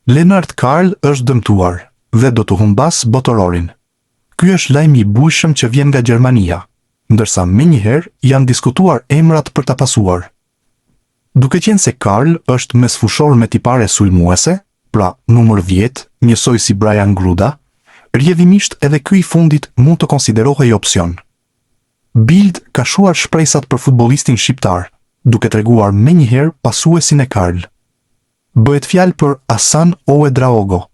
Lennart Karl është dëmtuar dhe do të humbas botërorin. Ky është lajmi i bujshëm që vjen nga Gjermania, ndërsa menjëherë janë diskutuar emrat për ta pasuar. Duke qenë se Karl është mesfushor me tipare sulmuese, pra numër 10, njësoj si Brian Gruda, rrjedhimisht edhe ky i fundit mund të konsiderohej opsion. Bild ka shuar shpresat për futbollistin shqiptar, duke treguar menjëherë pasuesin e Karl. Bëhet fjalë për Hasan Ouedraogo.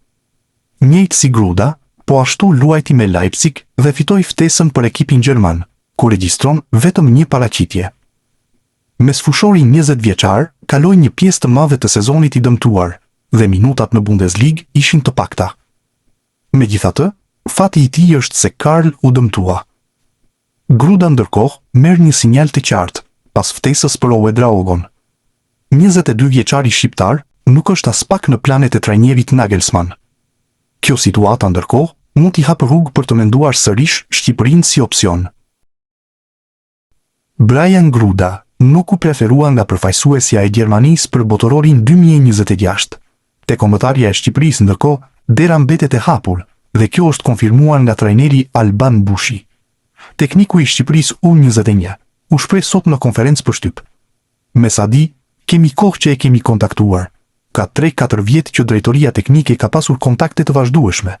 Njëjtë si Gruda, po ashtu luajti me Leipzig dhe fitoi ftesën për ekipin gjerman, ku regjistron vetëm një paraqitje. Mesfushori 20 vjeçar kaloi një pjesë të madhe të sezonit i dëmtuar dhe minutat në Bundesliga ishin të pakta. Megjithatë, fati i tij është se Karl u dëmtua. Gruda ndërkohë merr një sinjal të qartë pas ftesës për Ouedraogon. 22 vjeçari shqiptar nuk është as pak në planet e trajnerit Nagelsmann. Kjo situata ndërkohë mund t'i hapë rrugë për të menduar sërish Shqipërinë si opsion. Brian Gruda nuk u preferua nga përfaqësuesja e Gjermanisë për botërorin 2026. Te kombëtarja e Shqipërisë ndërkohë, dera mbetet e hapur dhe kjo është konfirmuar nga trajneri Alban Bushi. Tekniku i Shqipërisë U21 u shpreh sot në konferencë për shtyp. Me sa di, kemi kohë që e kemi kontaktuar. Ka 3-4 vjet që drejtoria teknike ka pasur kontakte të vazhdueshme.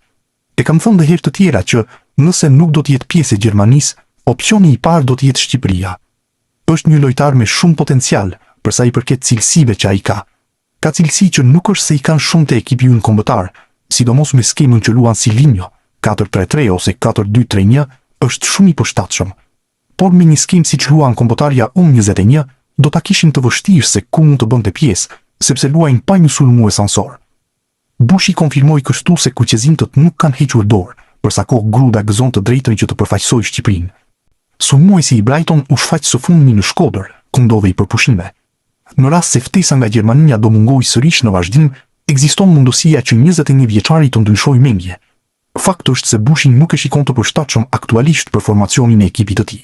E kam thënë dhe herë të tjera që nëse nuk do të jetë pjesë e Gjermanisë, opsioni i parë do të jetë Shqipëria. Është një lojtar me shumë potencial për sa i përket cilësive që ai ka. Ka cilësi që nuk është se i kanë shumë te ekipi ynë kombëtar, sidomos me skemën që luan Silvinho, 4-3-3 ose 4-2-3-1, është shumë i përshtatshëm. Por me një skem siç luan kombëtarja U21, do ta kishin të vështirë se ku mund të bënte pjesë, sepse luajnë pa një sulmues ansor. Bushi konfirmoi kështu se kuqezimtët nuk kanë hequr dorë, përsa kohë Gruda gëzon të drejtën që të përfaqësojë Shqipërinë. Sulmuesi i Brighton u shfaq së fundmi në Shkodër, ku ndodhej për pushime. Në rast se ftesa nga Gjermania do mungojë sërish në vazhdim, ekziston mundësia që 21 vjeçari të ndryshojë mendje. Fakti është se Bushi nuk e shikon të përshtatshëm aktualisht për formacionin e ekipit të tij.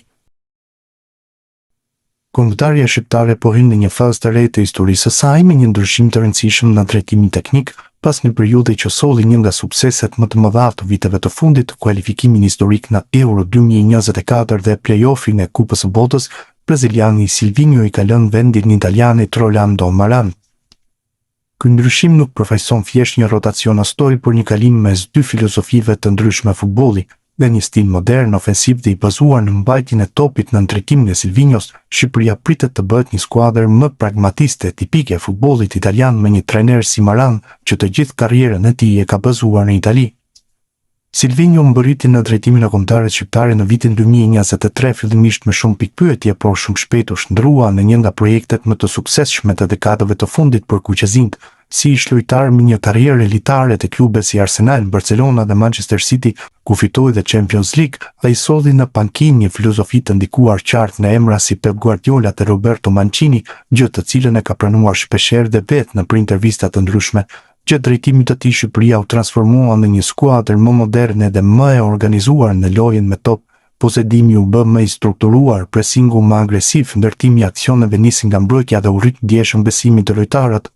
Kombëtarja shqiptare po hyn në një fazë të re të historisë së saj me një ndryshim të rëndësishëm në drejtimin teknik, pas një periudhe që solli një nga sukseset më të mëdha të viteve të fundit, kualifikimin historik në Euro 2024 dhe play-offin e Kupës së Botës, braziliani Silvinho i ka lënë vendin italianit Rolando Maran. Ky ndryshim nuk përfaqëson thjesht një rotacion histori, por një kalim mes dy filozofive të ndryshme futbolli, dhe një stil modern ofensiv dhe i bazuar në mbajtjen e topit në ndërtimin e Silvinhos. Shqipëria pritet të bëhet një skuadër më pragmatiste, tipike e futbollit italian me një trajner si Maran, që të gjithë karrierën e tij e ka bazuar në Itali. Silvinho mbërriti në drejtimin e kombëtarëve shqiptare në vitin 2023 fillimisht me shumë pikpyetje, por shumë shpejt u shndrua në një nga projektet më të suksesshme të dekadave të fundit për kuqezimt, si ish lojtar me një karrierë elitare te klube si Arsenal, Barcelona dhe Manchester City, ku fitoi dhe Champions League, dhe i solli në pankinë një filozofi të ndikuar qartë në emra si Pep Guardiola dhe Roberto Mancini, gjë të cilën e ka pranuar shpeshherë dhe vetë në intervista të ndryshme. Gjatë drejtimit të tij Shqipëria u transformua në një skuadër më moderne dhe më e organizuar në lojën me top. Posedimi u bë më i strukturuar, presingu më agresiv, ndërtimi i aksioneve nisi nga mbrojtja dhe u rrit ndjeshëm besimi të lojtarët.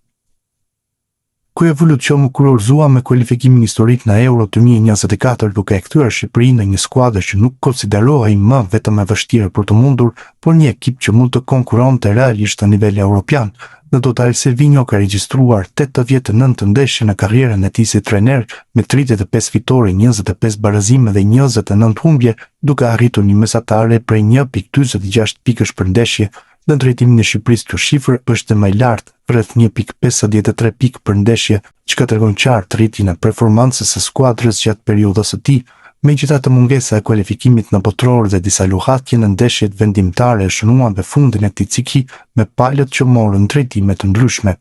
Ky evolucion u kurorëzua me kualifikimin historik në Euro 2024, duke e kthyer Shqipërinë në një skuadër që nuk konsiderohej më vetëm e vështirë për të mundur, por një ekip që mund të konkuronte realisht në nivel evropian. Në total, Silvinho ka regjistruar 89 ndeshje në karrierën e tij si trajner, me 35 fitore, 25 barazime dhe 29 humbje, duke arritur një mesatare prej 1.46 pikësh për ndeshje. Në drejtimin e Shqipërisë kjo shifër është më e lartë, rreth 1.53 pikë për ndeshje, çka tregon qartë rritjen e performancës së skuadrës gjatë periudhës së tij. Megjithatë, mungesa e kualifikimit në botror dhe disa luhatje në ndeshjet vendimtare e shënuan dhe fundin e këtij cikli me palët që morën drejtime të ndryshme.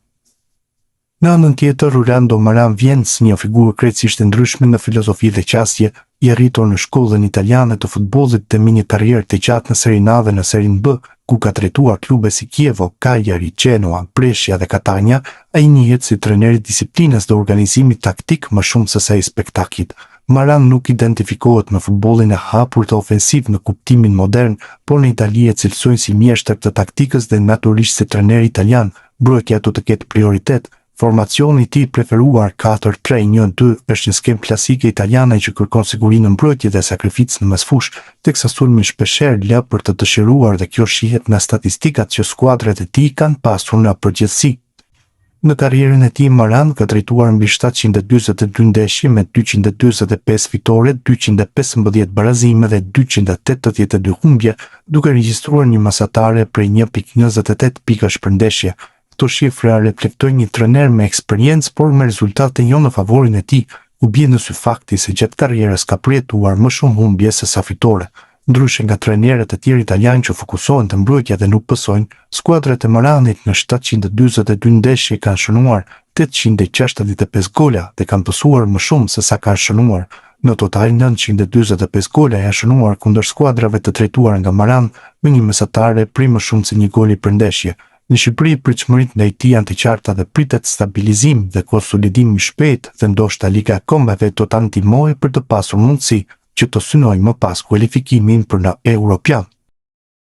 Në anën tjetër, Rolando Maran vjen si një figurë krejtësisht e ndryshme në filozofi dhe qasje, i arritur në shkollën italiane të futbollit dhe me një karrierë të gjatë në Serie A dhe në Serie B, ku ka trajtuar klube si Chievo, Cagliari, Genoa, Brescia dhe Catania, ai njihet si trajner i disiplinës dhe organizimit taktik më shumë se sa i spektaklit. Maran nuk identifikohet me futbollin e hapur të ofensiv në kuptimin modern, por në Itali e cilësojnë si mjeshtër të taktikës dhe natyrisht si trajner italian, mbrojtja do të ketë prioritet, Formacioni i tij preferuar 4-3-1-2 është një skemë klasike italiane që kërkon siguri në mbrojtje dhe sakrificë në mesfush, teksa sulmi shpeshherë lë për të dëshiruar dhe kjo shihet në statistikat që skuadrat e tij kanë pasur në përgjithësi. Në karrierën e tij Maran ka drejtuar mbi 742 ndeshje me 245 fitore, 215 barazime dhe 282 humbje, duke regjistruar një mesatare prej 1.28 pikash për ndeshje. Këto shifra reflektojnë një trajner me eksperiencë, por me rezultate jo në favorin e tij, u bie në sy fakti se gjatë karrierës ka përjetuar më shumë humbje se sa fitore. Ndryshe nga trajnerët e tjerë italianë që fokusohen te mbrojtja dhe nuk pësojnë, skuadrat e Maranit në 742 ndeshje kanë shënuar 865 gola dhe kanë pësuar më shumë se sa kanë shënuar. Në total 945 gola janë shënuar kundër skuadrave të trajtuara nga Maran me një mesatare prej më shumë se një goli për ndeshje. Në Shqipëri pritshmëritë ndaj tij janë të qarta dhe pritet stabilizim dhe konsolidim i shpejtë dhe ndoshta Liga e Kombeve do ta ndihmojë për të pasur mundësi që të synojë më pas kualifikimin për në Europian.